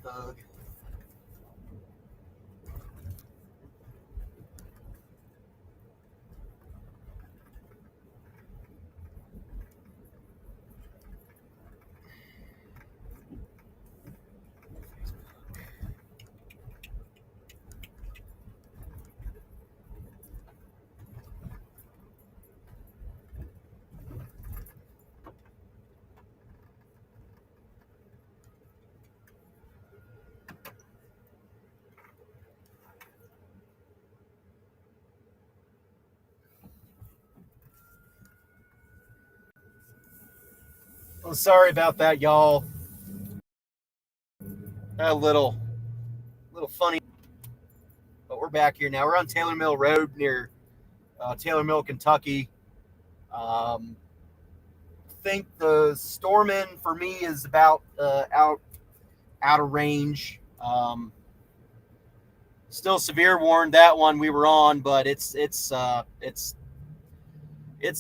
hug. Well, sorry about that, y'all. A little funny, but we're back here now. We're on Taylor Mill Road near Taylor Mill, Kentucky. I think the Stormin for me is about out of range. Still severe warned that one we were on, but it's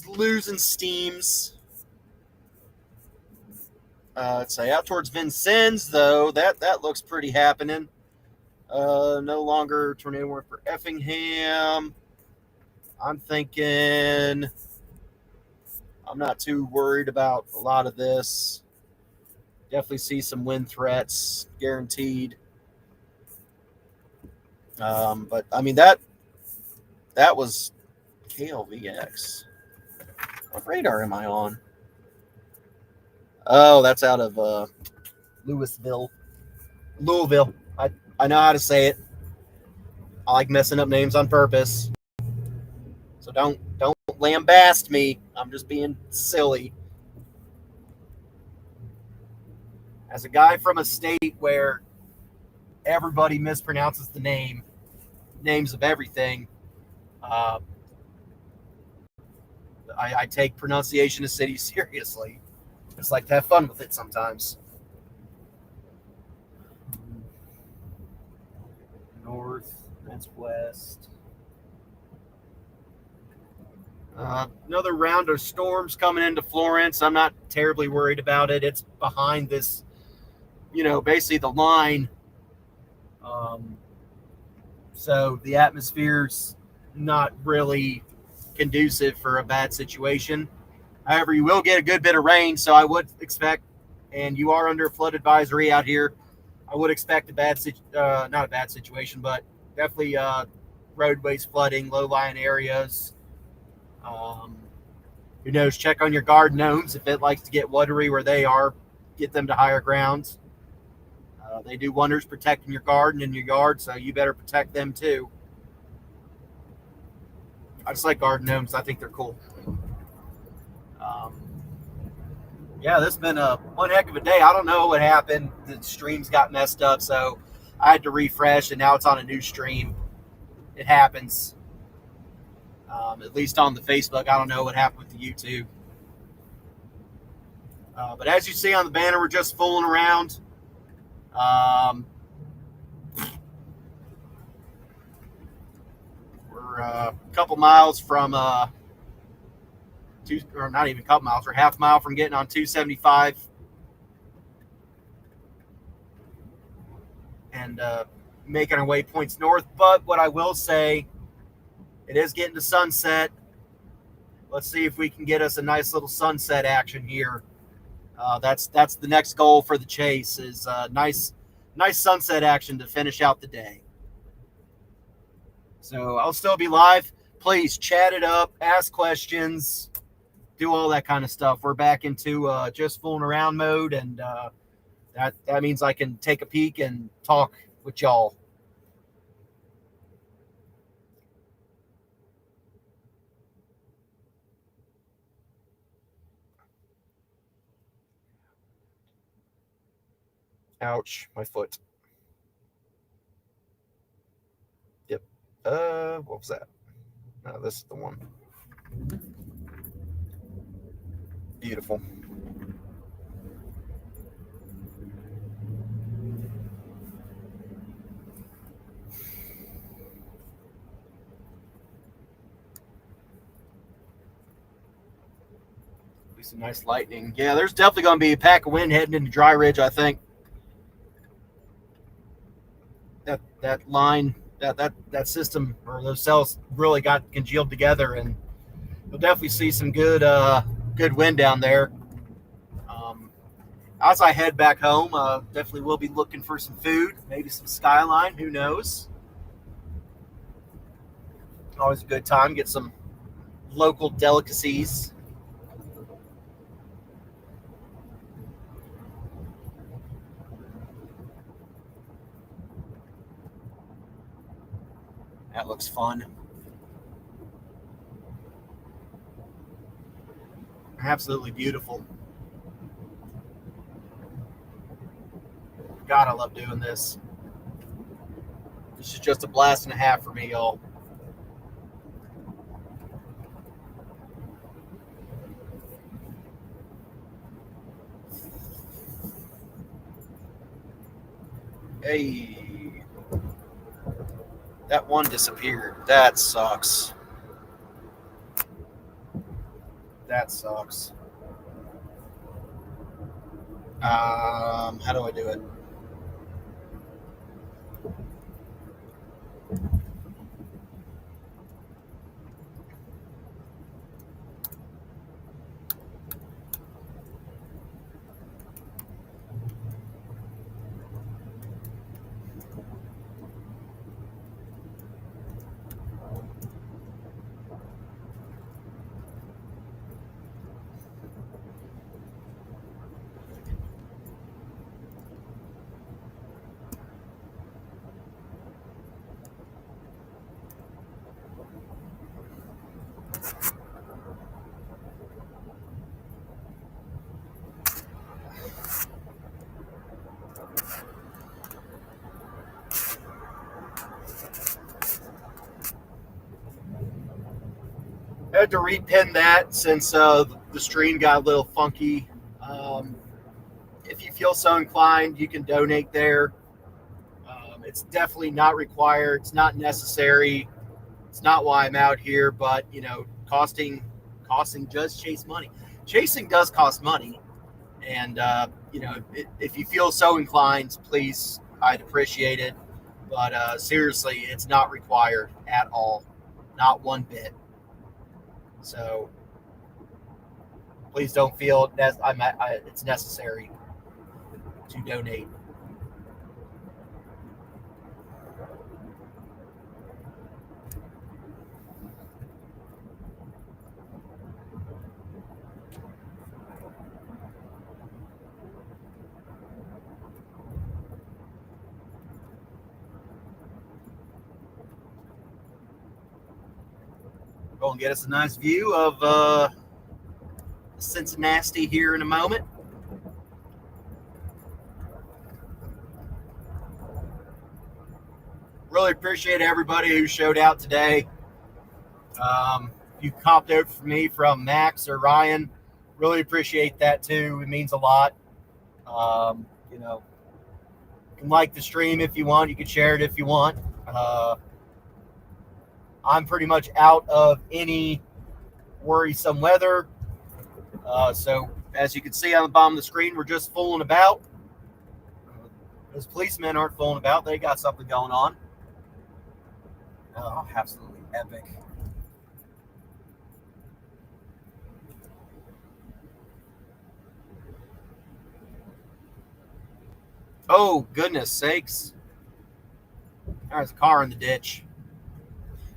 losing steams. Let's say out towards Vincennes though, that looks pretty happening. No longer tornado warning for Effingham. I'm thinking I'm not too worried about a lot of this. Definitely see some wind threats guaranteed. But I mean that was KLVX. What radar am I on? Oh, that's out of Louisville. I know how to say it. I like messing up names on purpose. So don't lambaste me. I'm just being silly. As a guy from a state where everybody mispronounces the names of everything, I take pronunciation of cities seriously. Just like to have fun with it sometimes. North, that's west. Another round of storms coming into Florence. I'm not terribly worried about it. It's behind this, basically the line. So the atmosphere's not really conducive for a bad situation. However, you will get a good bit of rain, so I would expect, and you are under a flood advisory out here, I would expect not a bad situation, but definitely roadways flooding, low-lying areas. Who knows? Check on your garden gnomes. If it likes to get watery where they are, get them to higher grounds. They do wonders protecting your garden and your yard, so you better protect them too. I just like garden gnomes. I think they're cool. Yeah, this has been one heck of a day. I don't know what happened. The streams got messed up, so I had to refresh, and now it's on a new stream. It happens. At least on the Facebook. I don't know what happened with the YouTube. But as you see on the banner, we're just fooling around. We're a couple miles from or not even a couple miles. We're half a mile from getting on 275 and making our way points north. But what I will say, it is getting to sunset. Let's see if we can get us a nice little sunset action here. That's the next goal for the chase is nice sunset action to finish out the day. So I'll still be live. Please chat it up, ask questions, do all that kind of stuff. We're back into just fooling around mode, and that means I can take a peek and talk with y'all. Ouch, my foot. Yep. What was that? No, this is the one. Beautiful. At least some nice lightning. Yeah, there's definitely going to be a pack of wind heading into Dry Ridge, I think. that line, that system or those cells really got congealed together, and you'll definitely see some good wind down there. Um, as I head back home, definitely will be looking for some food, maybe some Skyline. Who knows? Always a good time. Get some local delicacies. That looks fun. Absolutely beautiful. God, I love doing this. This is just a blast and a half for me, y'all. Hey, that one disappeared. That sucks. That sucks. How do I do it? I had to repin that since the stream got a little funky. Um, if you feel so inclined, you can donate there. It's definitely not required. It's not necessary. It's not why I'm out here, but costing does chase money. Chasing does cost money, and if you feel so inclined, please, I'd appreciate it. But seriously, it's not required at all, not one bit. So please don't feel it's necessary to donate. Go and get us a nice view of Cincinnati here in a moment. Really appreciate everybody who showed out today. If you copped out for me from Max or Ryan, really appreciate that too. It means a lot. Um, you know, you can like the stream if you want. You can share it if you want. I'm pretty much out of any worrisome weather. So as you can see on the bottom of the screen, we're just fooling about. Those policemen aren't fooling about. They got something going on. Oh, absolutely epic. Oh, goodness sakes. There's a car in the ditch.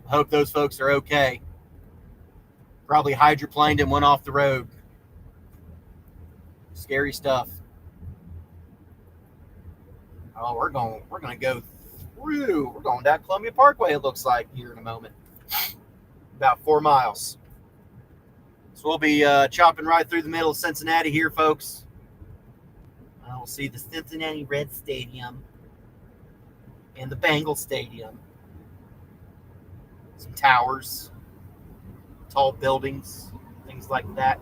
I hope those folks are okay. Probably hydroplaned and went off the road. Scary stuff. Oh, we're going to go through. We're going down Columbia Parkway, it looks like, here in a moment. About 4 miles. So we'll be chopping right through the middle of Cincinnati here, folks. We'll see the Cincinnati Reds Stadium and the Bengals Stadium. Some towers, tall buildings, things like that.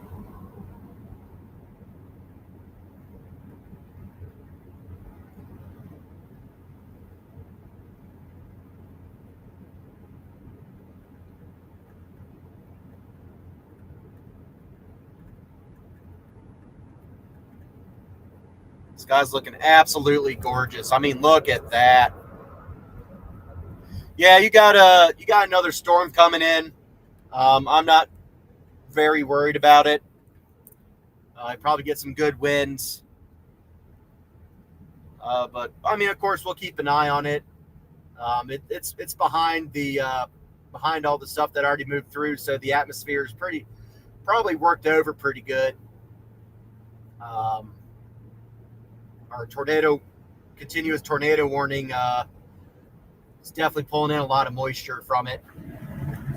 This guy's looking absolutely gorgeous. I mean, look at that. Yeah, you got another storm coming in. I'm not very worried about it. I probably get some good winds, but I mean, of course, we'll keep an eye on it. It's behind all the stuff that already moved through, so the atmosphere is probably worked over pretty good. Um, our continuous tornado warning is definitely pulling in a lot of moisture from it.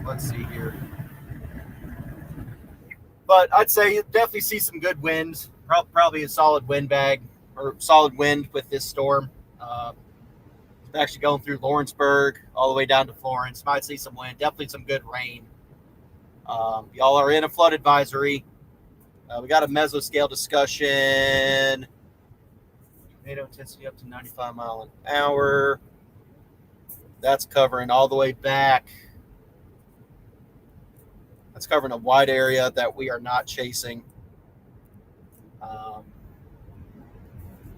Let's see here. But I'd say you definitely see some good winds. Probably a solid wind bag or solid wind with this storm. Uh, it's actually going through Lawrenceburg all the way down to Florence. Might see some wind. Definitely some good rain. Y'all are in a flood advisory. We got a mesoscale discussion. Tornado intensity up to 95 mile an hour. That's covering all the way back. That's covering a wide area that we are not chasing.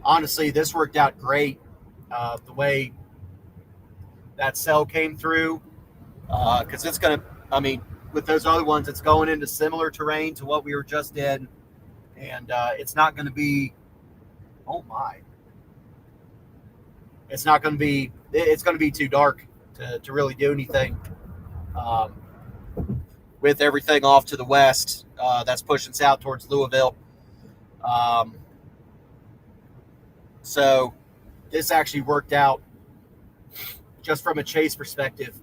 Honestly, this worked out great. The way that cell came through, because it's going to, I mean, with those other ones, it's going into similar terrain to what we were just in. And it's not going to be, oh my, it's going to be too dark to really do anything. Um, with everything off to the west, that's pushing south towards Louisville. So this actually worked out just from a chase perspective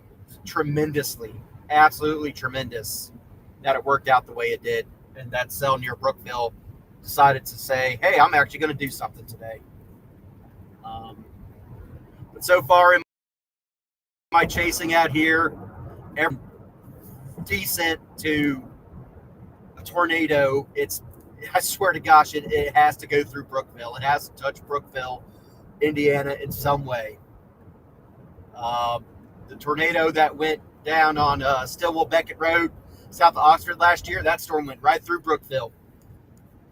tremendously, absolutely tremendous that it worked out the way it did. And that cell near Brookville decided to say, hey, I'm actually going to do something today. But so far in my chasing out here, decent to a tornado, I swear to gosh, it has to go through Brookville. It has to touch Brookville, Indiana in some way. The tornado that went down on Stillwell Beckett Road, south of Oxford last year, that storm went right through Brookville.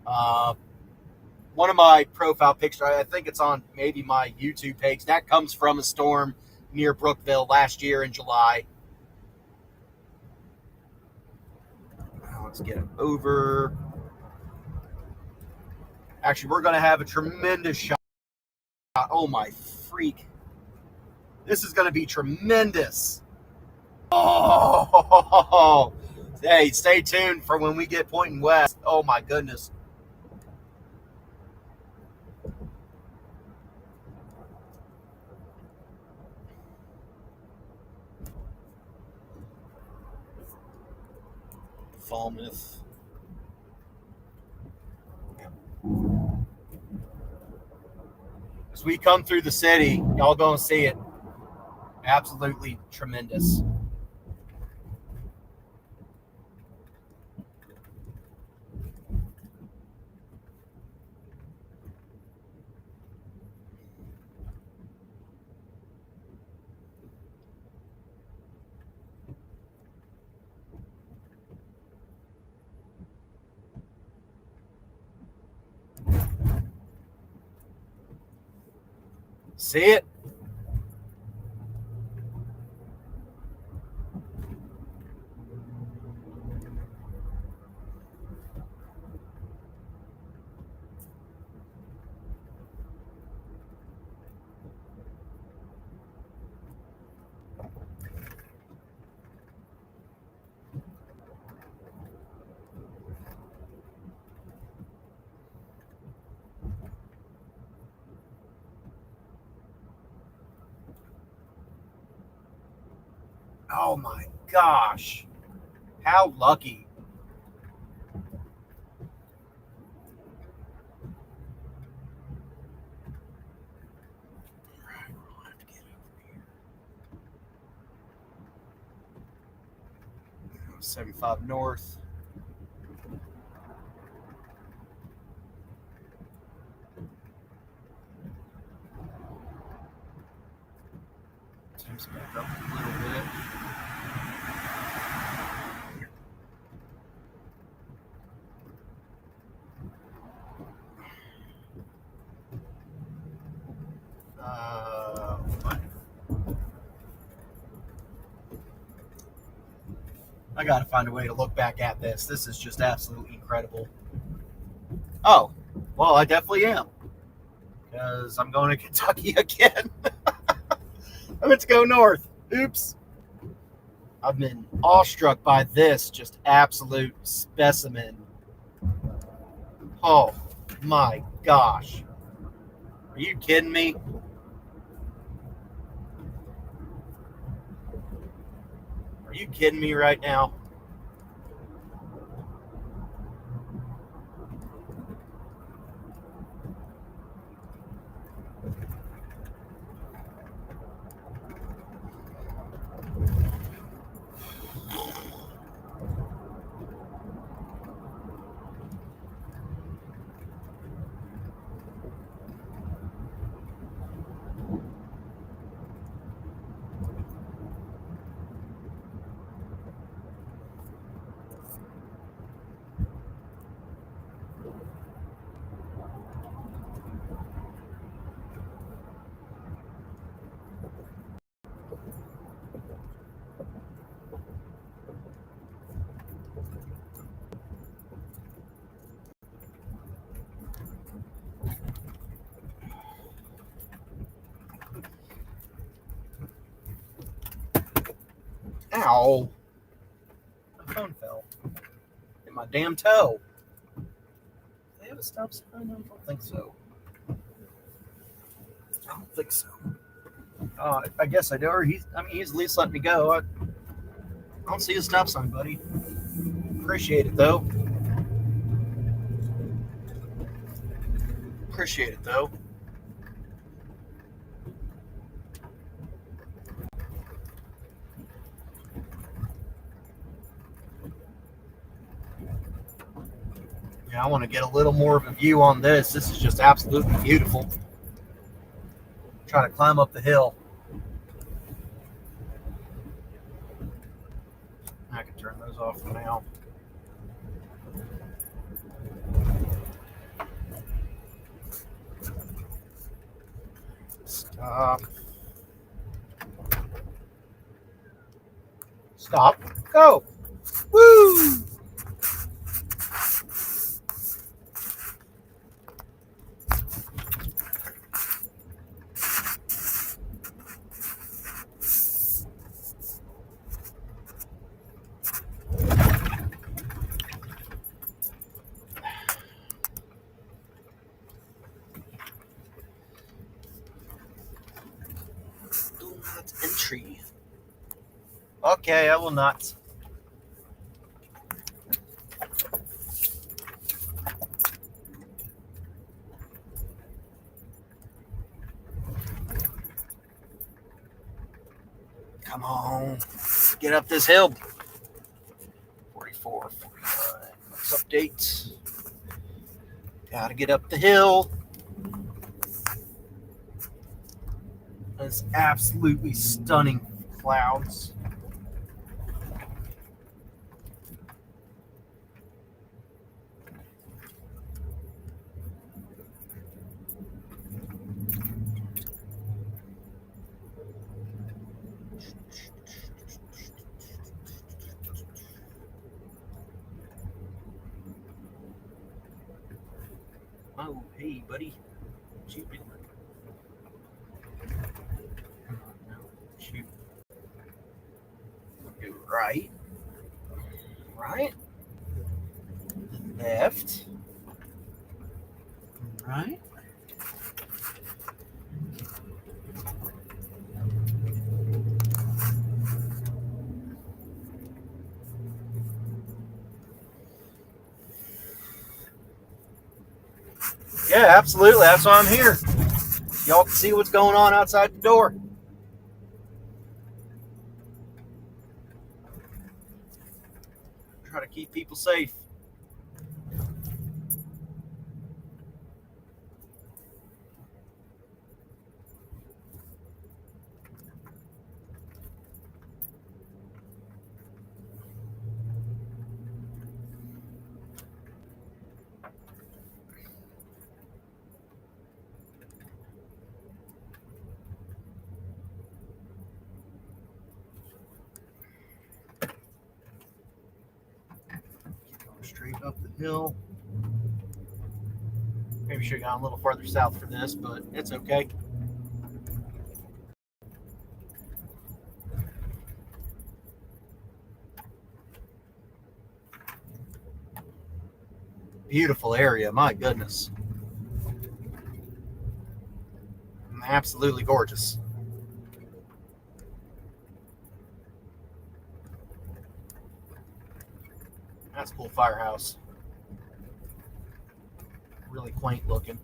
One of my profile pictures, I think it's on maybe my YouTube page, that comes from a storm near Brookville last year in July. Let's get it over. Actually, we're going to have a tremendous shot. Oh, my freak. This is going to be tremendous. Oh, hey, stay tuned for when we get pointing west. Oh, my goodness. Falmouth. As we come through the city, y'all gonna see it. Absolutely tremendous. See it? Oh my gosh. How lucky. Right, we'll have to get over here. 75 north. Temps back up a little bit. I got to find a way to look back at this. This is just absolutely incredible. Oh, well, I definitely am. Because I'm going to Kentucky again. I meant to go north. Oops. I've been awestruck by this just absolute specimen. Oh my gosh. Are you kidding me? Are you kidding me right now? Ow. My phone fell. Hit my damn toe. Do they have a stop sign? I don't think so. I don't think so. I guess I do. Or he's at least letting me go. I don't see a stop sign, buddy. Appreciate it, though. Appreciate it, though. Yeah, I want to get a little more of a view on this. This is just absolutely beautiful. Trying to climb up the hill. I can turn those off for now. Stop. Stop. Go. Woo! Do not entry. Okay, I will not. Come on. Get up this hill. 44, 45. Let's update. Gotta get up the hill. It's absolutely stunning clouds. Oh, hey, buddy. What you doing? Shoot. Do right. Right. Left. Right. Yeah, absolutely. That's why I'm here. Y'all can see what's going on outside the door. Try to keep people safe. up the hill. Maybe should have gone a little farther south for this, but it's okay. Beautiful area, my goodness. Absolutely gorgeous. That's a cool firehouse. Really quaint looking.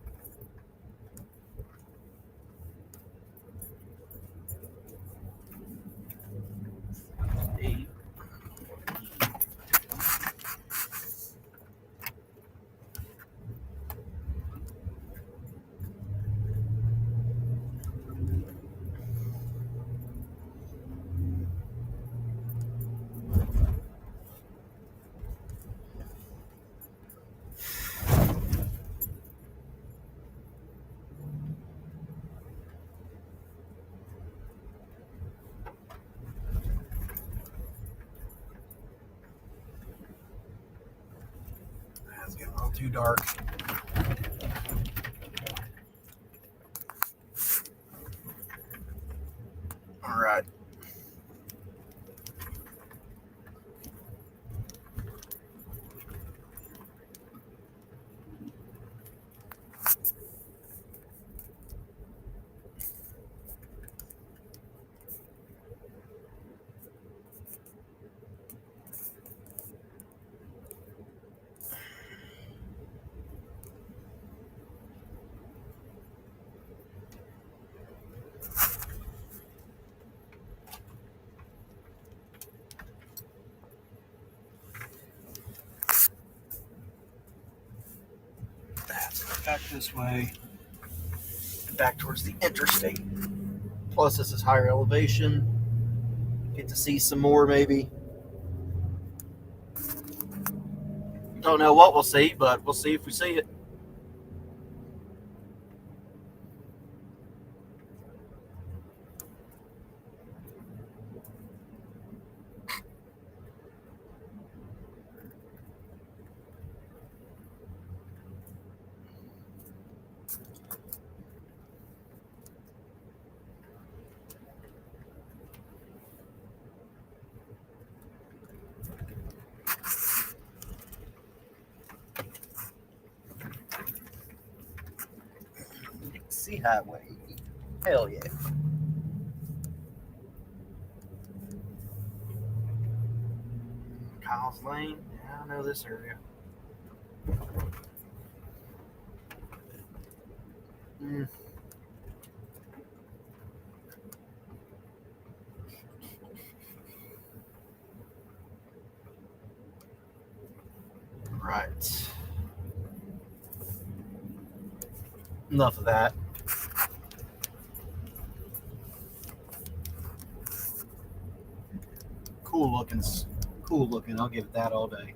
It's getting a little too dark. All right. Back this way, back towards the interstate. Plus, this is higher elevation. Get to see some more, maybe. Don't know what we'll see, but we'll see if we see it. Sea Highway. Hell yeah. Kyle's Lane. Yeah, I know this area. Right. Enough of that. Cool looking. Cool looking. I'll give it that all day.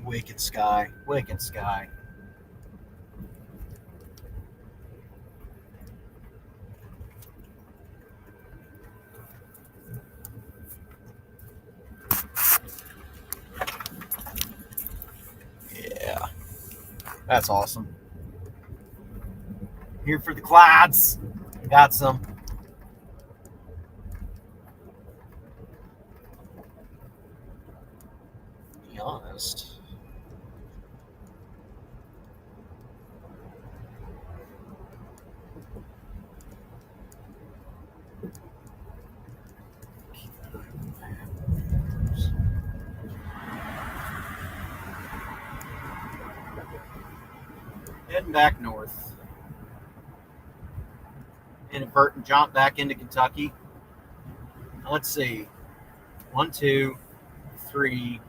Wicked sky. Wicked sky. Yeah. That's awesome. Here for the clouds. Got some. To be honest. Heading back north. Invert and jump back into Kentucky. Let's see. 1, 2, 3,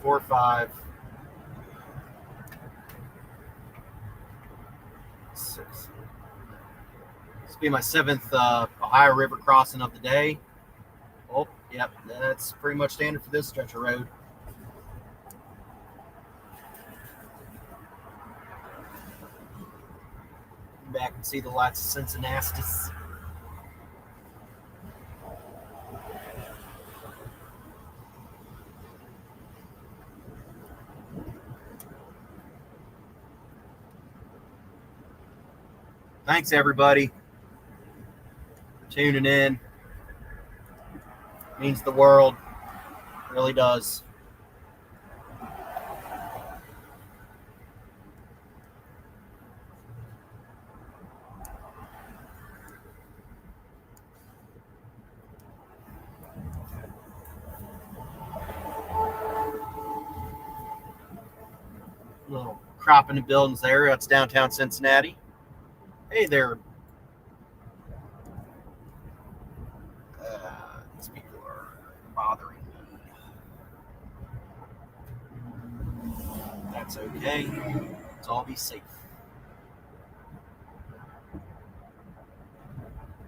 4, 5, 6. This will be my 7th Ohio River crossing of the day. Oh, yep, that's pretty much standard for this stretch of road. Back and see the lights of Cincinnati. Thanks, everybody, for tuning in. It means the world. It really does. Little crop in the buildings there. That's downtown Cincinnati. Hey there. These people are bothering me. That's okay. Let's all be safe.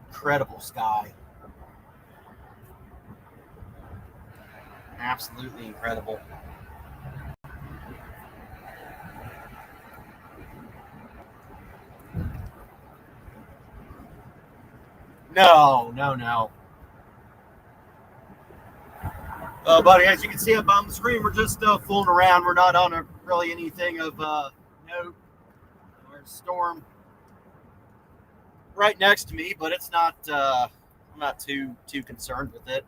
Incredible sky. Absolutely incredible. No. Buddy, as you can see up on the screen, we're just fooling around. We're not on really anything of note. There's a storm right next to me, but it's not. I'm not too concerned with it.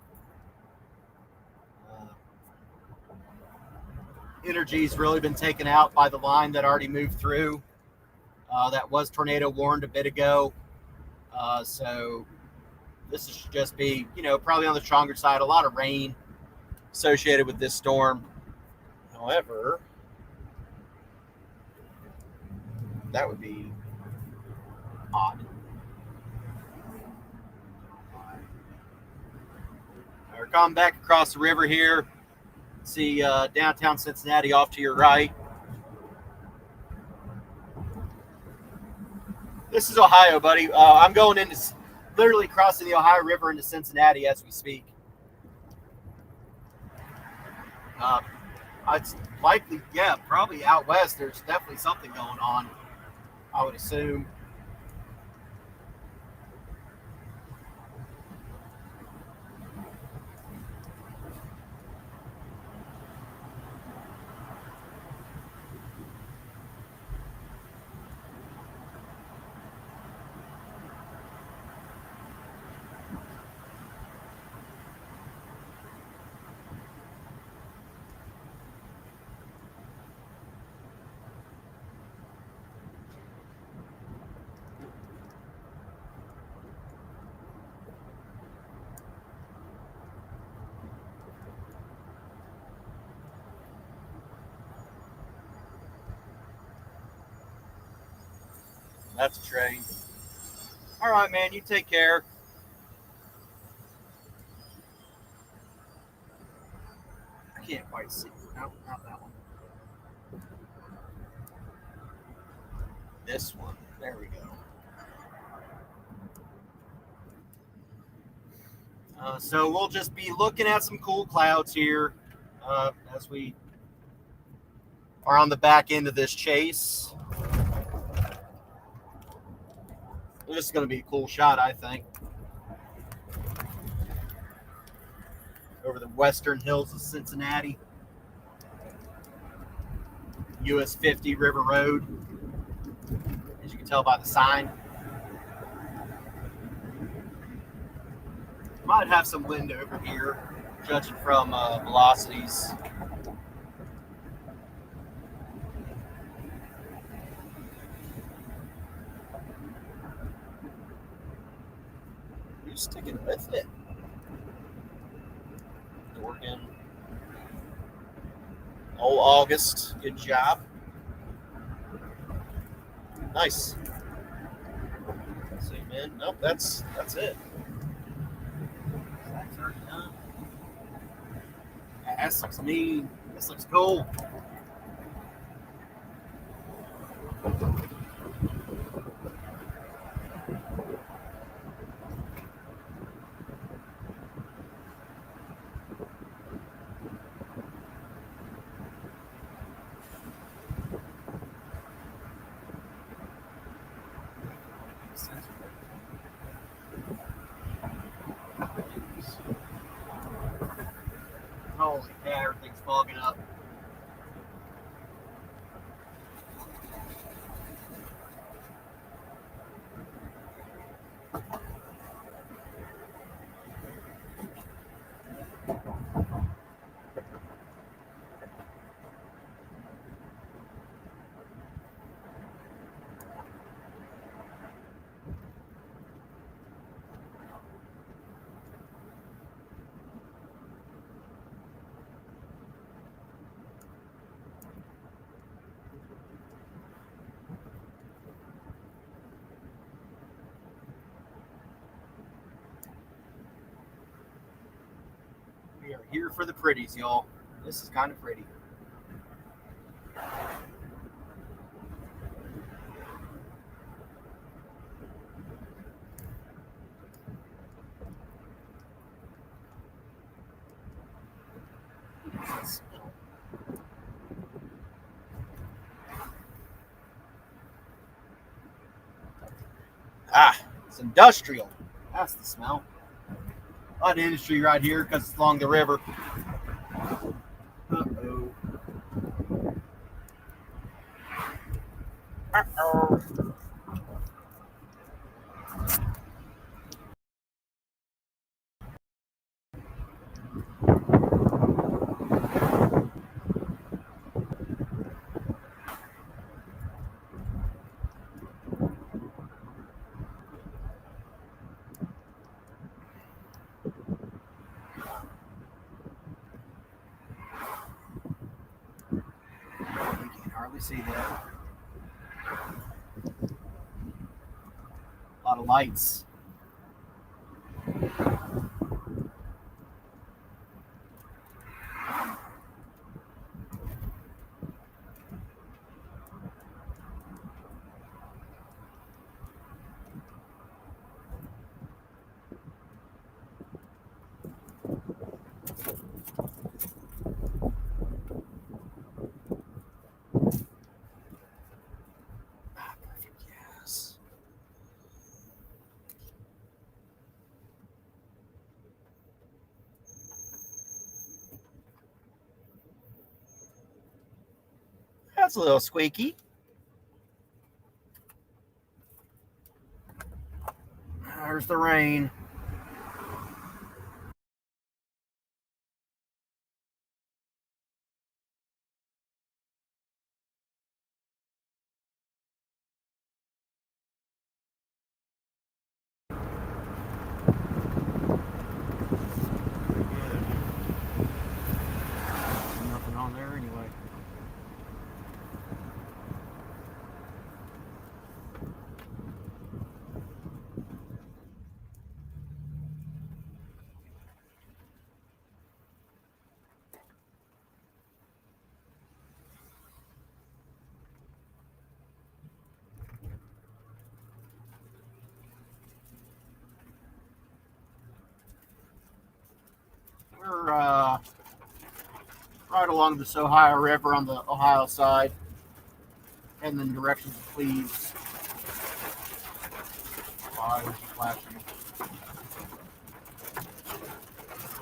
Energy's really been taken out by the line that already moved through. That was tornado warned a bit ago. So this should just be, probably on the stronger side. A lot of rain associated with this storm. However, that would be odd. We're coming back across the river here. See downtown Cincinnati off to your right. This is Ohio, buddy. I'm going into literally crossing the Ohio River into Cincinnati as we speak. It's likely, probably out west. There's definitely something going on, I would assume. That's a train. All right, man. You take care. I can't quite see. No, not that one. This one. There we go. So we'll just be looking at some cool clouds here as we are on the back end of this chase. This is going to be a cool shot, I think. Over the western hills of Cincinnati. US 50 River Road, as you can tell by the sign. Might have some wind over here, judging from velocities. Who's sticking with it? Oregon. Oh, August. Good job. Nice. Let's see, man. Nope, that's it. That's already done. Yeah, this looks mean. This looks cool. Holy cow, everything's fogging up. We are here for the pretties, y'all. This is kind of pretty. Ah, it's industrial. That's the smell. A lot of industry right here because it's along the river. Uh-oh. Uh-oh. You can hardly see that. A lot of lights. Ah, perfect. Yes. That's a little squeaky. There's the rain. Nothing on there anyway. We're right along this Ohio River on the Ohio side, and then directions of Cleves. Wow, there's flashing.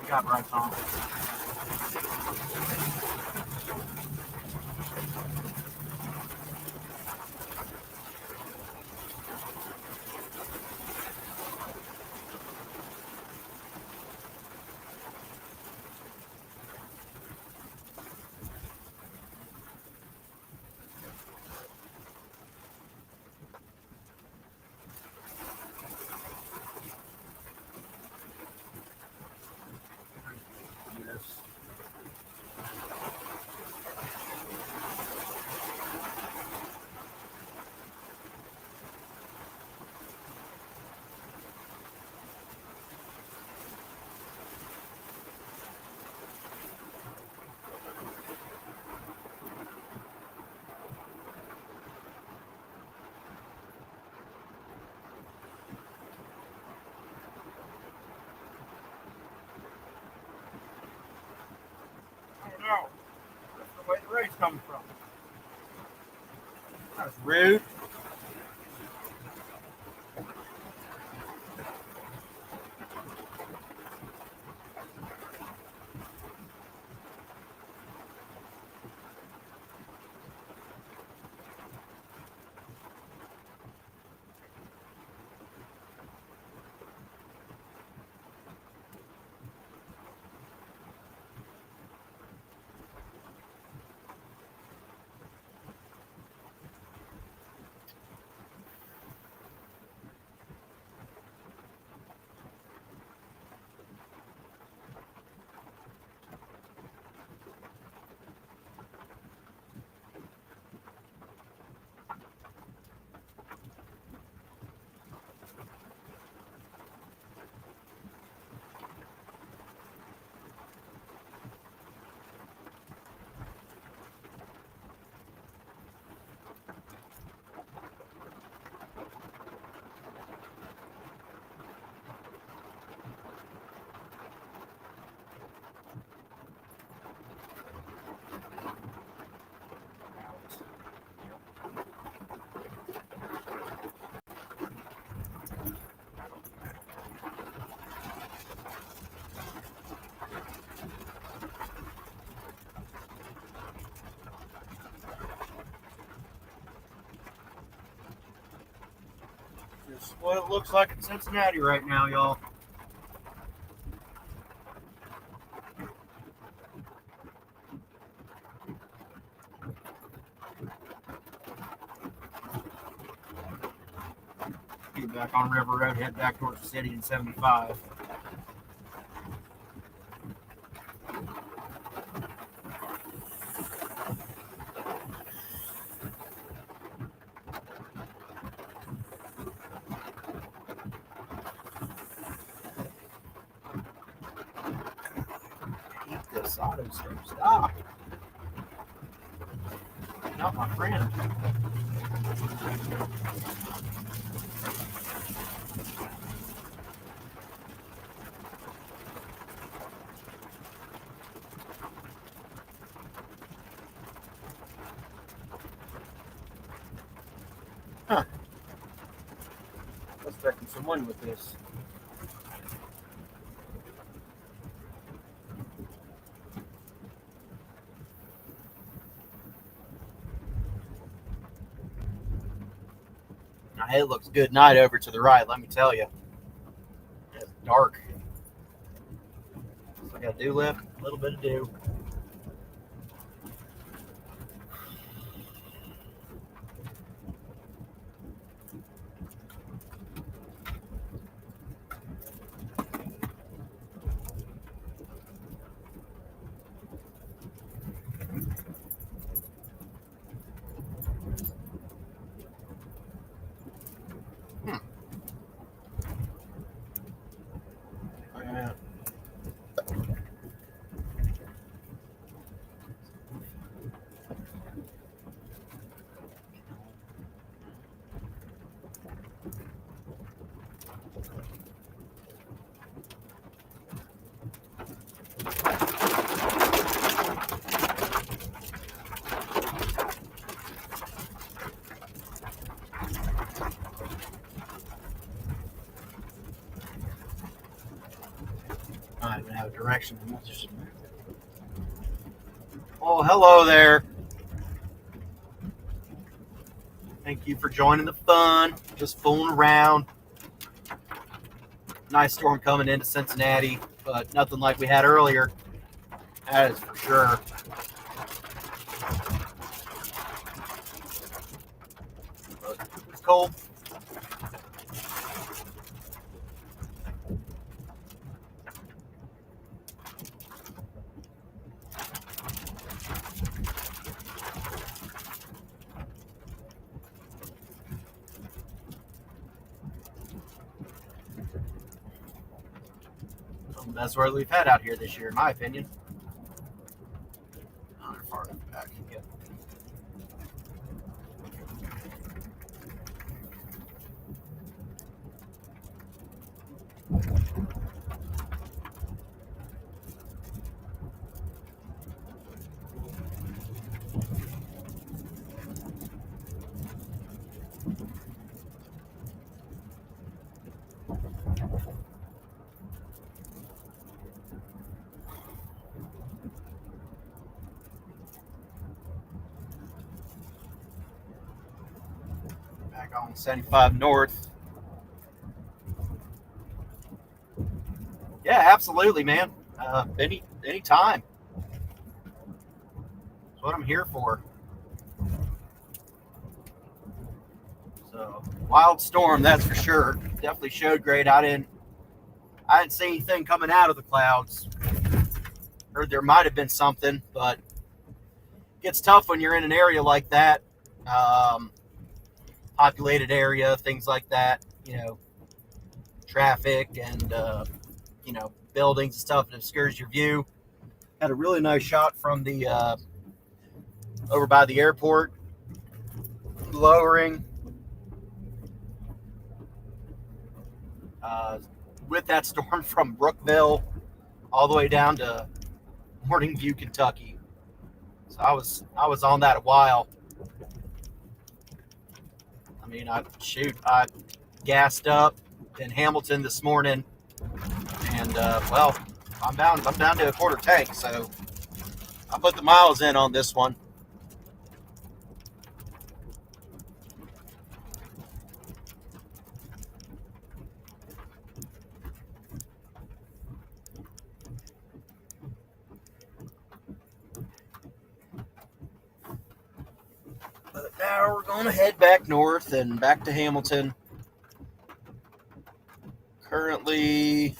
We got right on. Yes. coming from? That was rude. This is what it looks like in Cincinnati right now, y'all. Get back on River Road, head back towards the city in 75. This auto stop. Not my friend. Huh. I was expecting someone with this. It looks good night over to the right, let me tell you. It's dark. So I got dew left, a little bit of dew. Yeah. I don't even have a direction. Oh, hello there. Thank you for joining the fun. Just fooling around. Nice storm coming into Cincinnati, but nothing like we had earlier. That is for sure. But it's cold. Best weather we've had out here this year, in my opinion. Oh, they're far enough back. Yep. going 75 north. Yeah, absolutely, man. Any time. That's what I'm here for. So wild storm, that's for sure. Definitely showed great. I didn't see anything coming out of the clouds. Heard there might have been something, but it gets tough when you're in an area like that, populated area, things like that. Traffic and buildings and stuff. It obscures your view. Had a really nice shot from the over by the airport, lowering. With that storm from Brookville all the way down to Morning View, Kentucky. So I was on that a while. I mean, I gassed up in Hamilton this morning, and well, I'm down to a quarter tank, so I put the miles in on this one. But now we're going to head back north and back to Hamilton. Currently,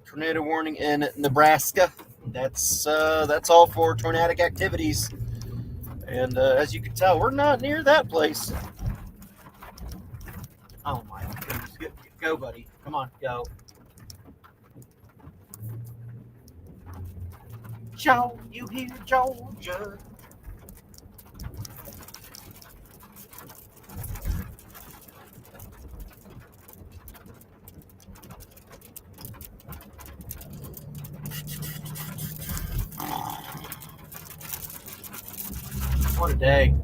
tornado warning in Nebraska. That's all for tornadic activities. And as you can tell, we're not near that place. Oh my goodness. Go, buddy. Come on, go. Joe, you hear Georgia? What a day.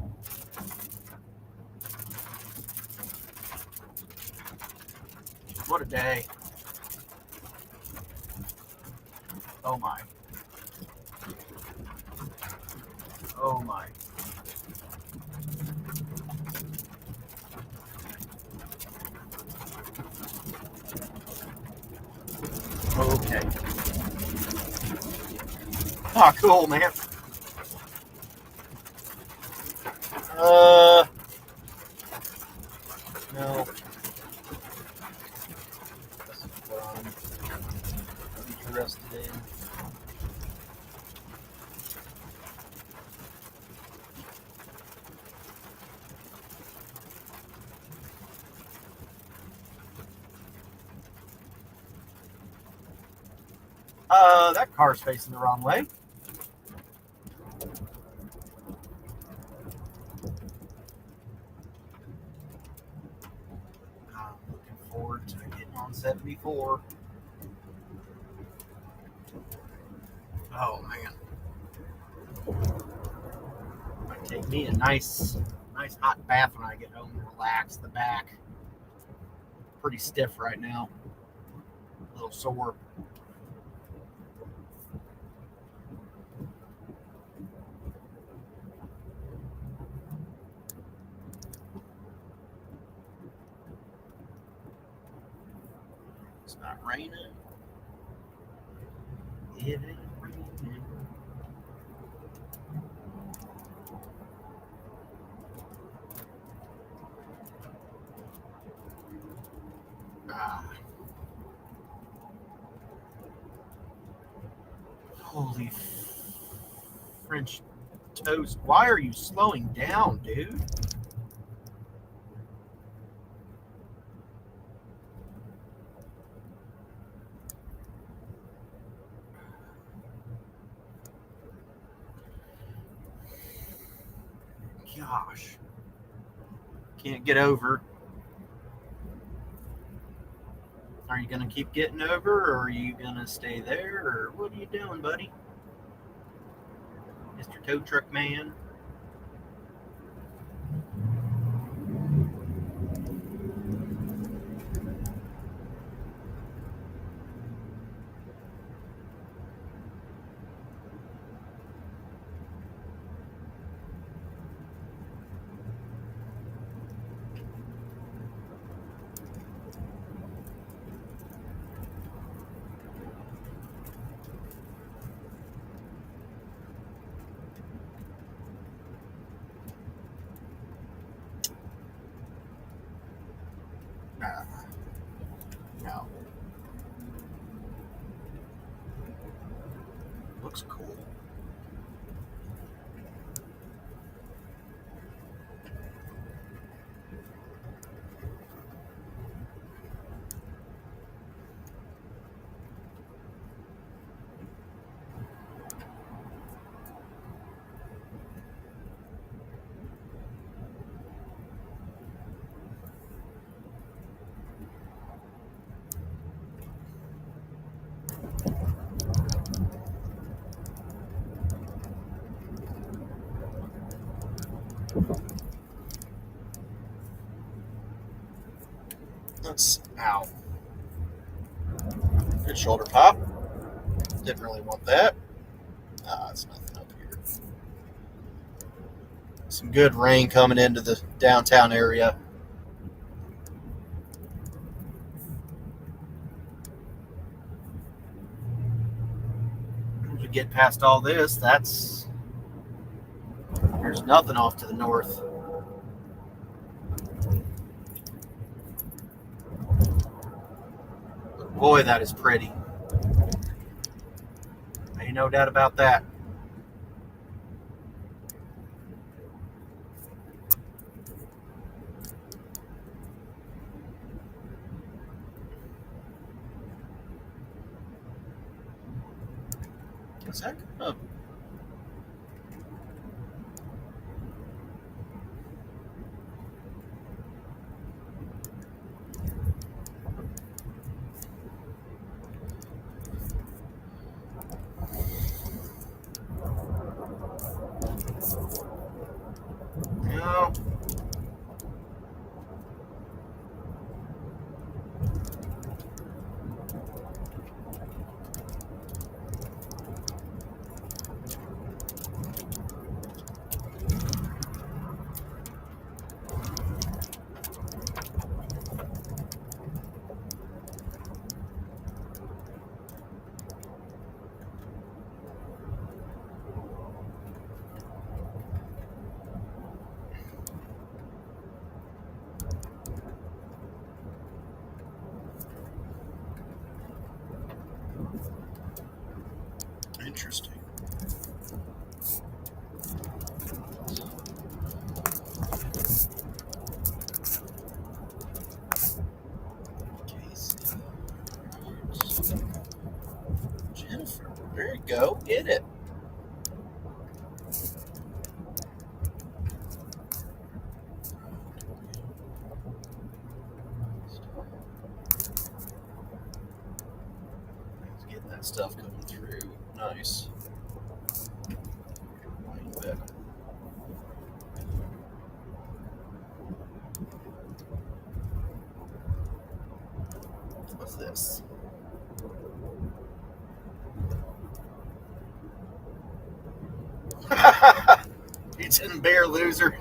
What a day. Oh my. Oh my. Okay. Oh, cool, man. No. This is what I'm interested in. That car's facing the wrong way. I'm looking forward to getting on 74. Oh man. Might take me a nice hot bath when I get home and relax the back. Pretty stiff right now. A little sore. It's not raining. It ain't raining. Holy French toast. Why are you slowing down, dude? Gosh. Can't get over. Are you going to keep getting over, or are you going to stay there, or what are you doing, buddy? Mr. Tow Truck Man. looks cool. Ow. Good shoulder pop. Didn't really want that. It's nothing up here. Some good rain coming into the downtown area. As we get past all this, there's nothing off to the north. But boy, that is pretty. Ain't no doubt about that. Is that gonna... No. Interesting. Jennifer, there you go. Hit it. Let's get that stuff coming through. Nice. What's this? Pizza and bear loser.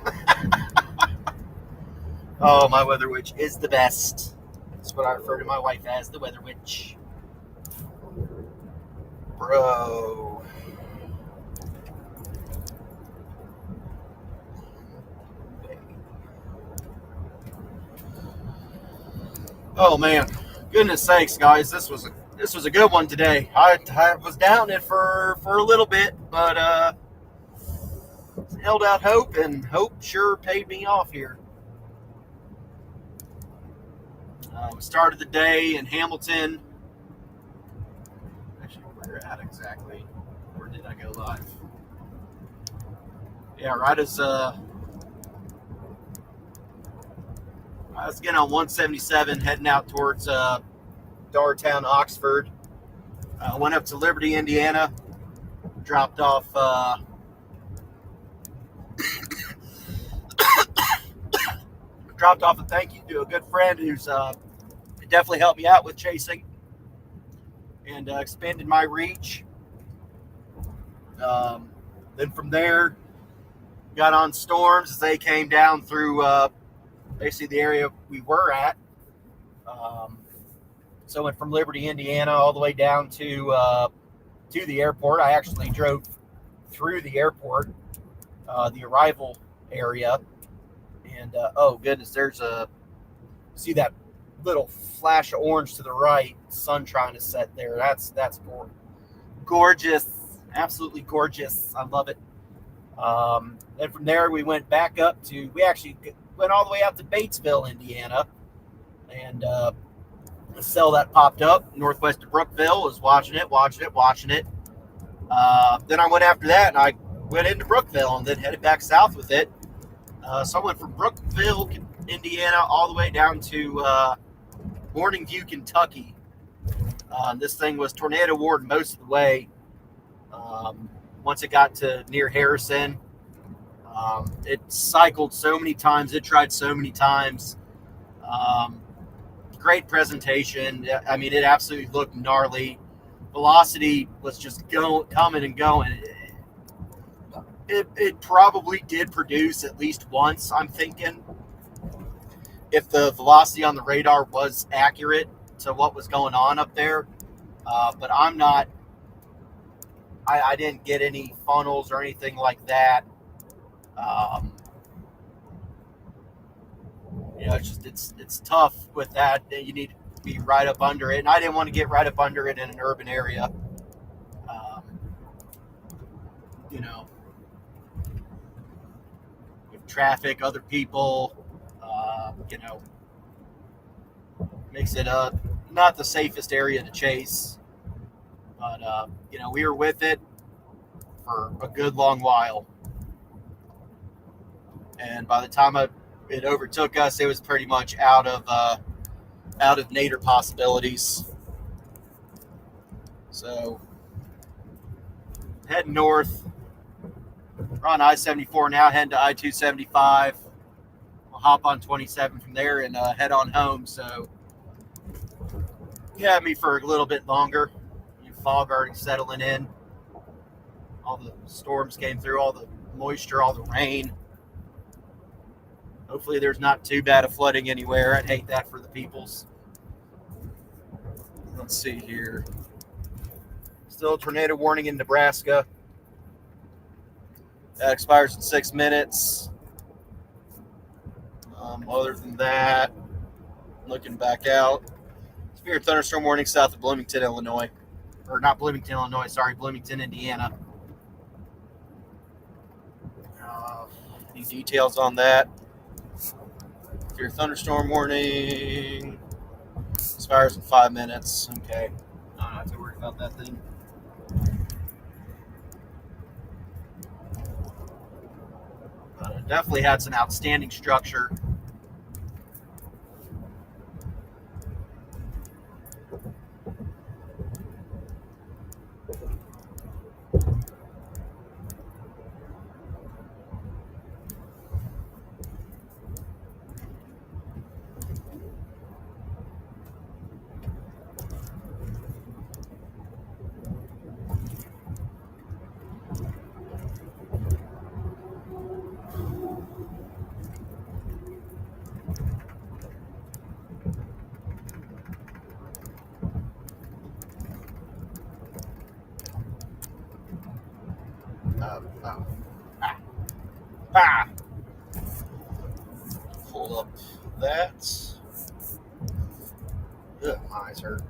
Oh, my weather witch is the best. That's what I refer to my wife as, the weather witch. Bro. Oh man, goodness sakes, guys, this was a good one today. I was down it for a little bit, but held out hope, and hope sure paid me off here. We started the day in Hamilton. Actually, where at exactly? Where did I go live? Yeah, right as I was getting on 177, heading out towards Dartown, Oxford. Went up to Liberty, Indiana. Dropped off a thank you to a good friend who's definitely helped me out with chasing and expanded my reach. Then from there, got on storms as they came down through basically the area we were at. So went from Liberty, Indiana, all the way down to the airport. I actually drove through the airport, the arrival area, and oh goodness, see that little flash of orange to the right, sun trying to set there. That's gorgeous. Absolutely gorgeous. I love it. Then from there, we went back up to, we actually went all the way out to Batesville, Indiana. And a cell that popped up northwest of Brookville, was watching it, watching it, watching it. Then I went after that and I went into Brookville and then headed back south with it. So I went from Brookville, Indiana, all the way down to Morning View, Kentucky. This thing was tornado warned most of the way. Once it got to near Harrison, it cycled so many times. It tried so many times. Great presentation. I mean, it absolutely looked gnarly. Velocity was just coming and going. It probably did produce at least once, I'm thinking, if the velocity on the radar was accurate to what was going on up there. But I'm not, I didn't get any funnels or anything like that. It's tough with that. You need to be right up under it, and I didn't want to get right up under it in an urban area. Um, you know, with traffic, other people, makes it not the safest area to chase. But we were with it for a good long while, and by the time it overtook us, it was pretty much out of nadir possibilities. So heading north, we're on I-74 now, heading to I-275. We'll hop on 27 from there and head on home. So you had me for a little bit longer. Fog already settling in. All the storms came through, all the moisture, all the rain. Hopefully there's not too bad of flooding anywhere. I'd hate that for the peoples. Let's see here. Still a tornado warning in Nebraska. That expires in 6 minutes. Other than that, looking back out, severe thunderstorm warning south of Bloomington, Illinois. Or not Bloomington, Illinois, sorry, Bloomington, Indiana. Any details on that? Severe thunderstorm warning expires in 5 minutes. Okay. I don't have to worry about that thing. It definitely had some outstanding structure. Pull up that. Ugh, my eyes hurt.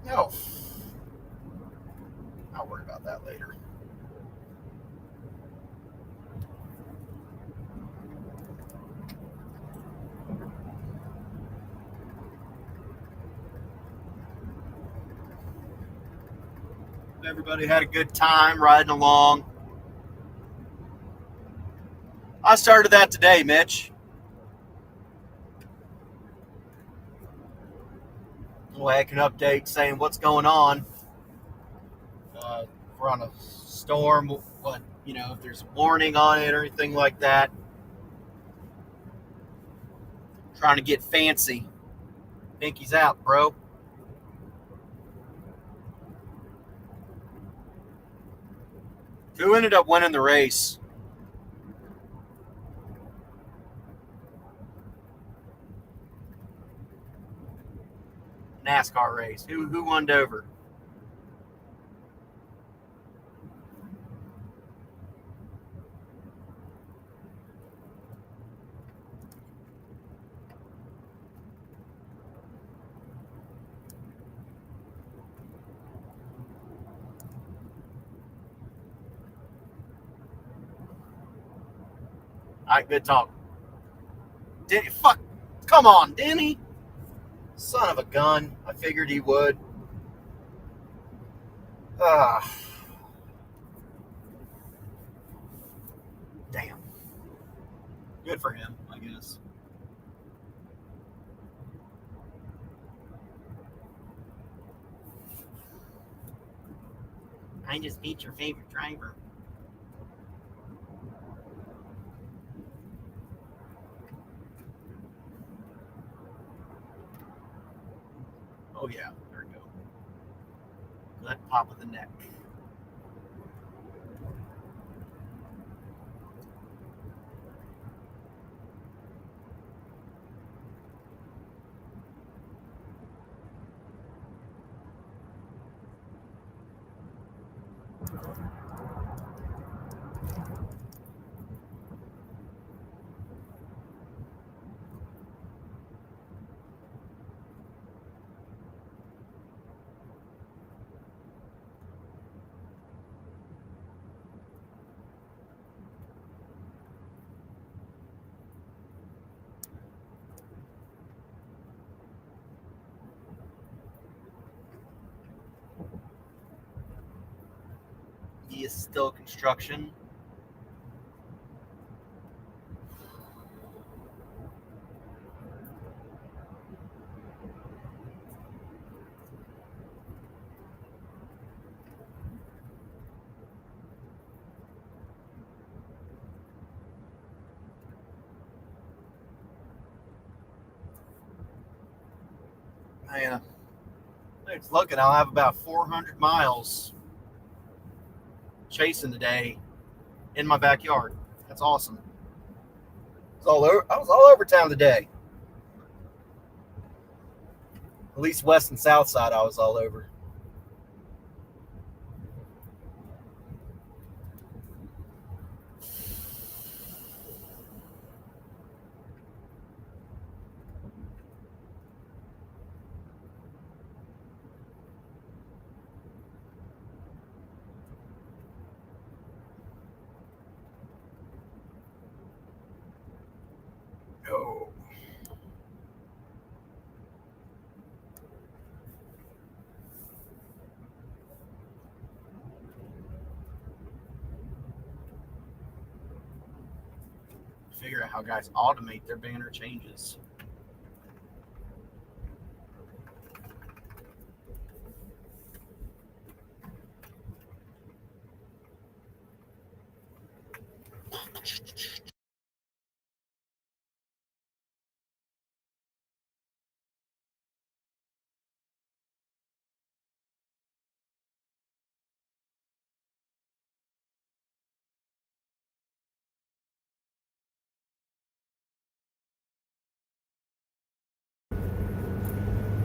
No. I'll worry about that later. Everybody had a good time riding along. I started that today, Mitch. Well, I can update saying what's going on. If we're on a storm, what if there's a warning on it or anything like that. Trying to get fancy. Pinky's out, bro. Who ended up winning the race? NASCAR race. Who won over? All right, good talk. Denny, fuck, come on, Denny. Son of a gun. I figured he would. Ah, damn. Good for him, I guess. I just beat your favorite driver. Oh, yeah. There we go. That pop of the neck. He is still construction. Man, it's looking. I'll have about 400 miles chasing today in my backyard. That's awesome. I was all over town today. At least west and south side, I was all over. Oh. Figure out how guys automate their banner changes.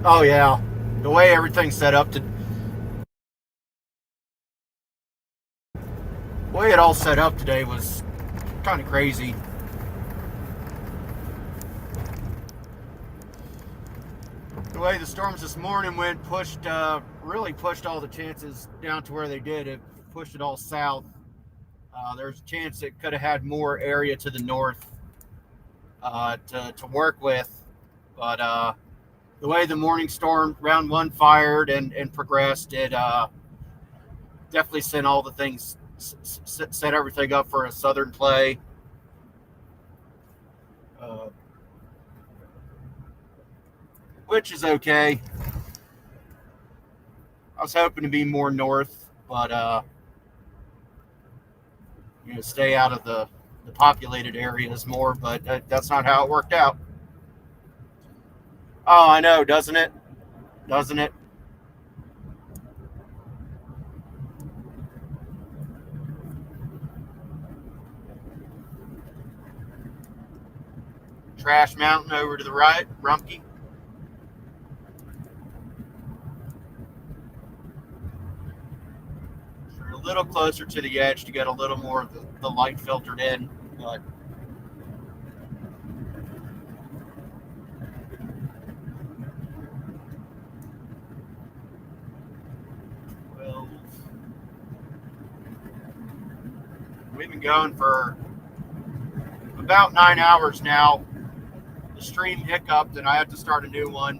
Oh yeah, the way everything's set up the way it all set up today was kind of crazy. The way the storms this morning went really pushed all the chances down to where they did. It pushed it all south. There's a chance it could have had more area to the north to work with, but the way the morning storm round one fired and progressed, definitely sent all the things, set everything up for a southern play. Uh, which is okay. I was hoping to be more north, but stay out of the populated areas more. But that's not how it worked out. Oh, I know, doesn't it? Doesn't it? Trash Mountain over to the right, Rumpke. We're a little closer to the edge to get a little more of the light filtered in, but well, we've been going for about 9 hours now. The stream hiccuped, and I had to start a new one.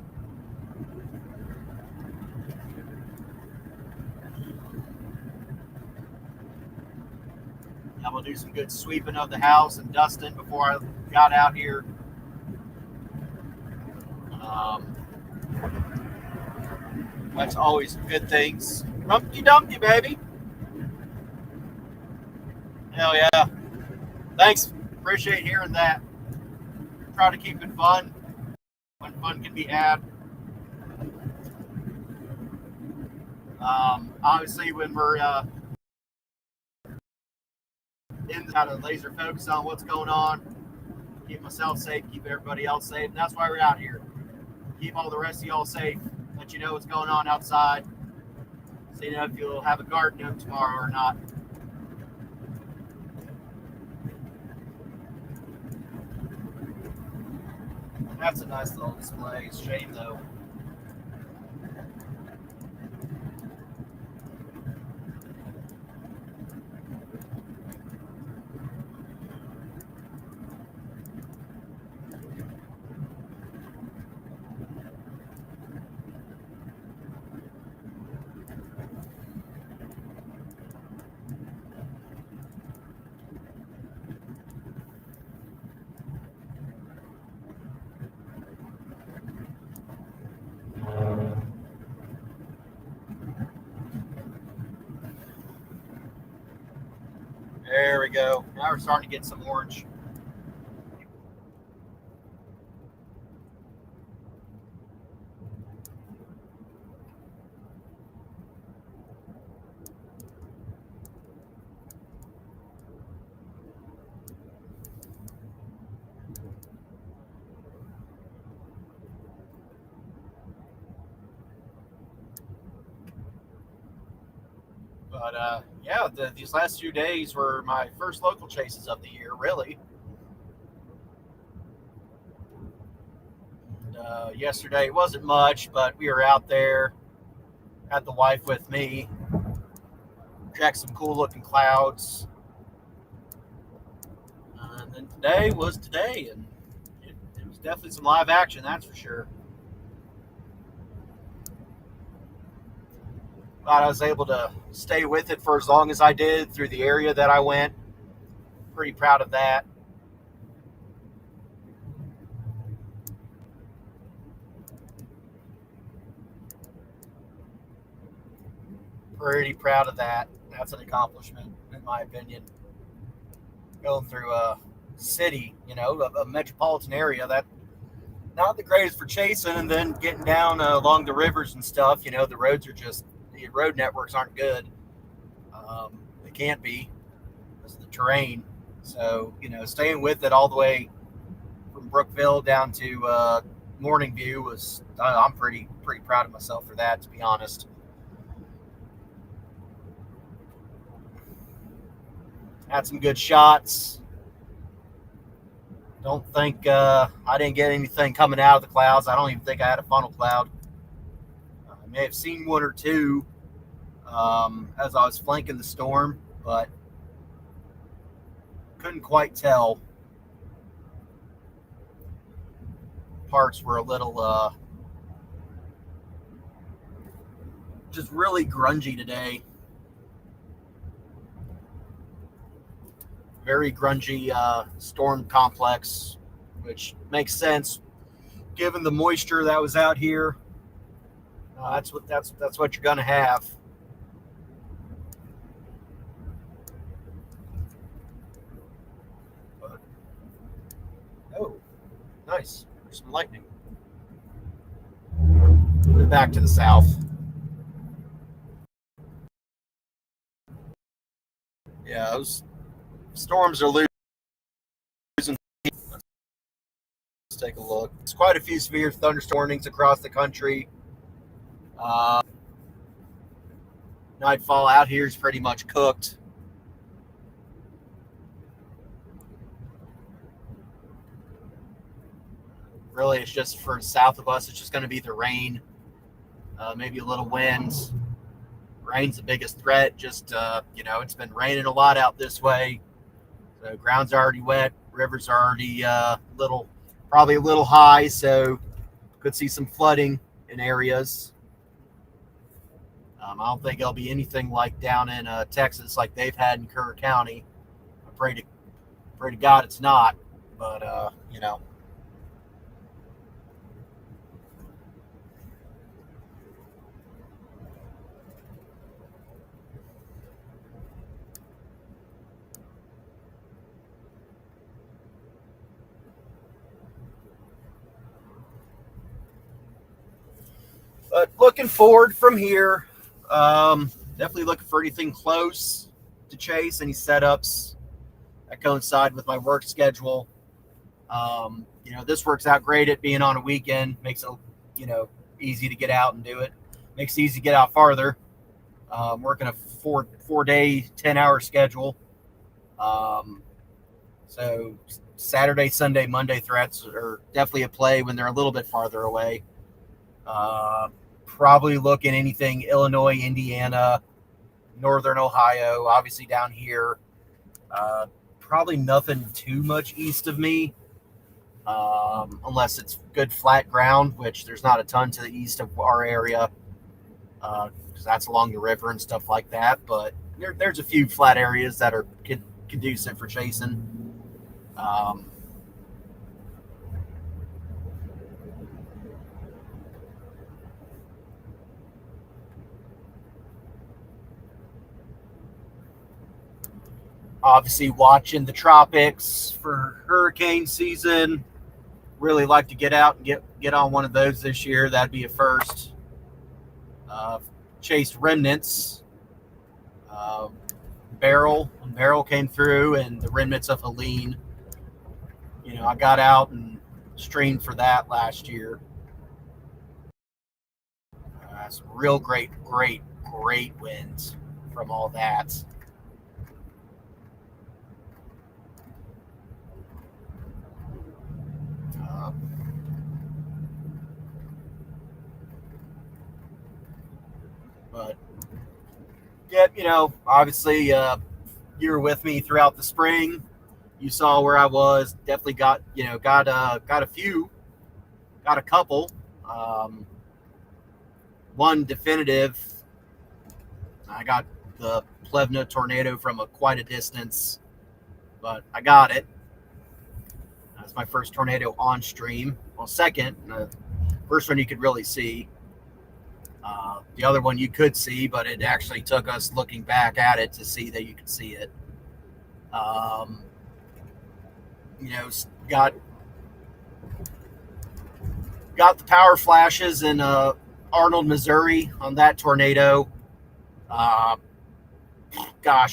I'm gonna do some good sweeping of the house and dusting before I got out here. Um, that's always good things. Rumpty Dumpty, baby. Hell yeah. Thanks. Appreciate hearing that. Try to keep it fun when fun can be had. Obviously, when we're in kind of laser focus on what's going on, keep myself safe, keep everybody else safe. And that's why we're out here. Keep all the rest of y'all safe. Let you know what's going on outside. So you know if you'll have a garden up tomorrow or not. That's a nice little display. It's a shame though. There we go. Now we're starting to get some orange. But yeah, these last few days were my first local chases of the year, really. And, yesterday wasn't much, but we were out there. Had the wife with me. Tracked some cool looking clouds. And then today was today, and it was definitely some live action, that's for sure. Glad I was able to stay with it for as long as I did through the area that I went. Pretty proud of that. Pretty proud of that. That's an accomplishment, in my opinion. Going through a city, a metropolitan area that not the greatest for chasing, and then getting down along the rivers and stuff. The roads are just the road networks aren't good. They can't be because of the terrain. So staying with it all the way from Brookville down to Morning View was I'm pretty proud of myself for that, to be honest. Had some good shots. Don't think I didn't get anything coming out of the clouds. I don't even think I had a funnel cloud. I may have seen one or two as I was flanking the storm, but couldn't quite tell. Parts were a little just really grungy today. very grungy storm complex, which makes sense given the moisture that was out here. That's what you're gonna have. But, oh, nice. There's some lightning. Back to the south. Yeah, those storms are losing. Let's take a look. There's quite a few severe thunderstorm warnings across the country. Nightfall out here is pretty much cooked. Really, it's just for south of us, it's just going to be the rain, maybe a little wind. Rain's the biggest threat. Just, it's been raining a lot out this way. So ground's already wet. Rivers are already probably a little high. So could see some flooding in areas. I don't think it'll be anything like down in Texas like they've had in Kerr County. I pray to God it's not. But, But looking forward from here, definitely looking for anything close to chase, any setups that coincide with my work schedule. This works out great at being on a weekend. Makes it, easy to get out and do it. Makes it easy to get out farther. Working a four-day, 10-hour schedule. So Saturday, Sunday, Monday threats are definitely a play when they're a little bit farther away. Probably looking anything Illinois, Indiana, Northern Ohio, obviously down here. Probably nothing too much east of me, unless it's good flat ground, which there's not a ton to the east of our area, because that's along the river and stuff like that. But there's a few flat areas that are conducive for chasing. Obviously, watching the tropics for hurricane season. Really like to get out and get on one of those this year. That'd be a first. Chased remnants. Barrel came through, and the remnants of Helene. I got out and streamed for that last year. Some real great winds from all that. But yeah, obviously you were with me throughout the spring. You saw where I was. Definitely got a couple. One definitive. I got the Plevna tornado from quite a distance, but I got it. That's my first tornado on stream. Well, second, first one you could really see. The other one you could see, but it actually took us looking back at it to see that you could see it. Got the power flashes in Arnold, Missouri on that tornado. Gosh,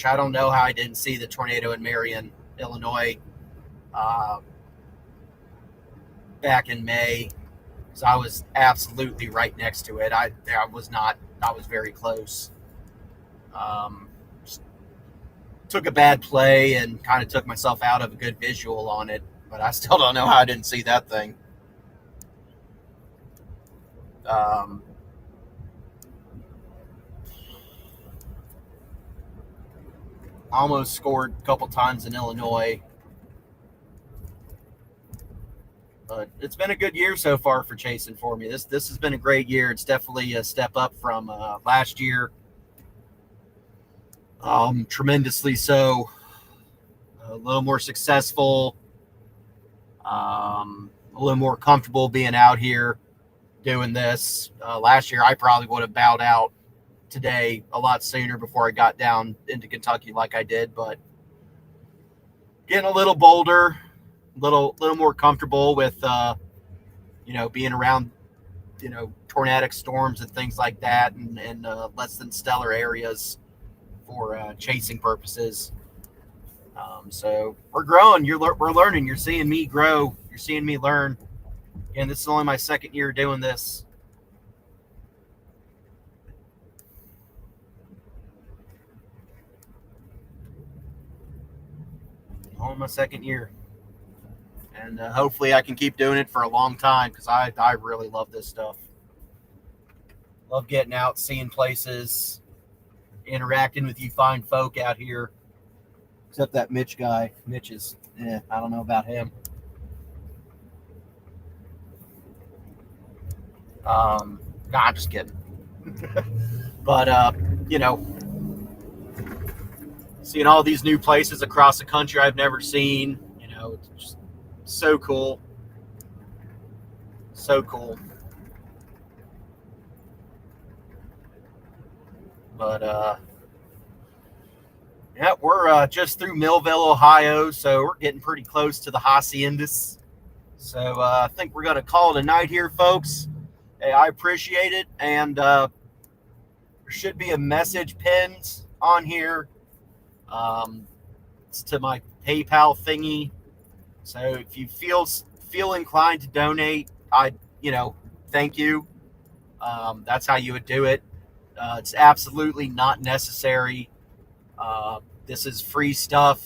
I don't know how I didn't see the tornado in Marion, Illinois, back in May. So I was absolutely right next to it. I was very close. Took a bad play and kind of took myself out of a good visual on it, but I still don't know how I didn't see that thing. Almost scored a couple times in Illinois. But it's been a good year so far for chasing for me. This has been a great year. It's definitely a step up from last year. Tremendously so. a little more successful, a little more comfortable being out here doing this. Last year, I probably would have bowed out today a lot sooner before I got down into Kentucky like I did, but getting a little bolder, little more comfortable with being around tornadic storms and things like that, and less than stellar areas for chasing purposes. So we're growing. We're learning. You're seeing me grow. You're seeing me learn. And this is only my second year doing this. Only my second year. And hopefully I can keep doing it for a long time because I really love this stuff. Love getting out, seeing places, interacting with you fine folk out here. Except that Mitch guy. Mitch is, I don't know about him. Nah, I'm just kidding. But, seeing all these new places across the country I've never seen, it's just so cool. So cool. But, yeah, we're just through Millville, Ohio, so we're getting pretty close to the haciendas. So I think we're going to call it a night here, folks. Hey, I appreciate it, and there should be a message pinned on here. It's to my PayPal thingy. So if you feel inclined to donate, thank you. That's how you would do it. It's absolutely not necessary. This is free stuff.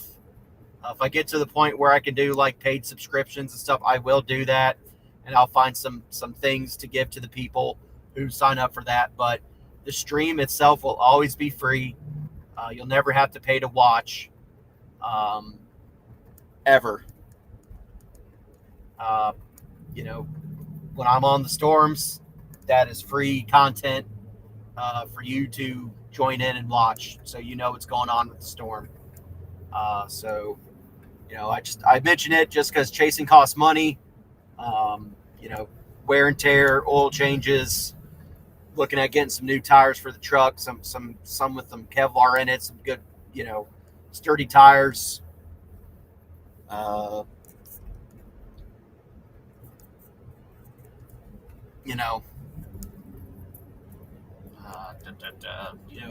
If I get to the point where I can do like paid subscriptions and stuff, I will do that, and I'll find some things to give to the people who sign up for that. But the stream itself will always be free. You'll never have to pay to watch, ever. When I'm on the storms, that is free content for you to join in and watch, so you know what's going on with the storm. I mention it just because chasing costs money. Wear and tear, oil changes. Looking at getting some new tires for the truck, some with some Kevlar in it, some good, sturdy tires.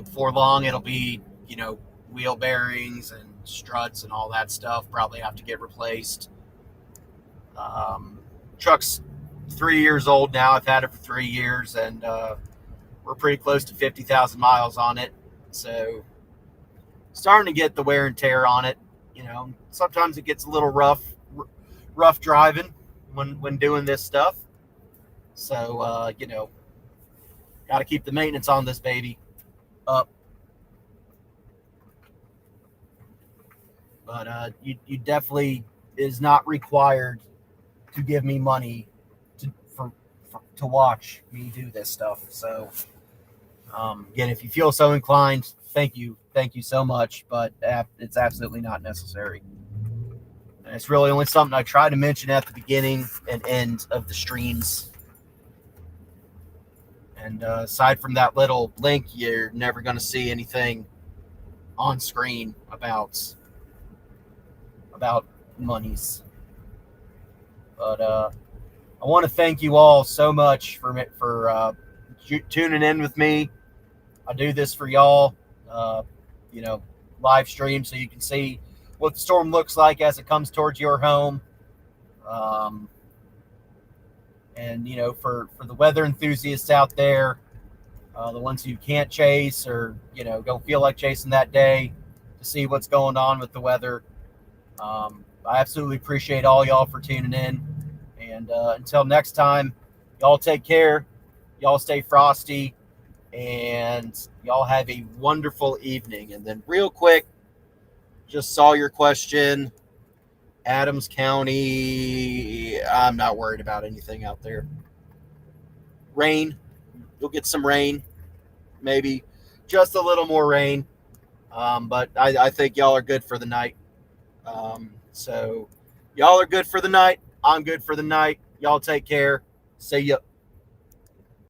Before long it'll be, wheel bearings and struts and all that stuff probably have to get replaced. Truck's 3 years old now. I've had it for 3 years, and we're pretty close to 50,000 miles on it. So starting to get the wear and tear on it. Sometimes it gets a little rough driving when doing this stuff. So, got to keep the maintenance on this baby up. But you definitely is not required to give me money to watch me do this stuff. So, again, if you feel so inclined, thank you so much. But it's absolutely not necessary. And it's really only something I try to mention at the beginning and end of the streams. And aside from that little link, you're never going to see anything on screen about monies. But I want to thank you all so much for tuning in with me. I do this for y'all, live stream, so you can see what the storm looks like as it comes towards your home. And, for the weather enthusiasts out there, the ones who can't chase or, don't feel like chasing that day, to see what's going on with the weather. I absolutely appreciate all y'all for tuning in. And until next time, y'all take care. Y'all stay frosty. And y'all have a wonderful evening. And then real quick, just saw your question. Adams County, I'm not worried about anything out there. Rain, you'll get some rain, maybe just a little more rain, but I think y'all are good for the night. So y'all are good for the night. I'm good for the night. Y'all take care. See ya.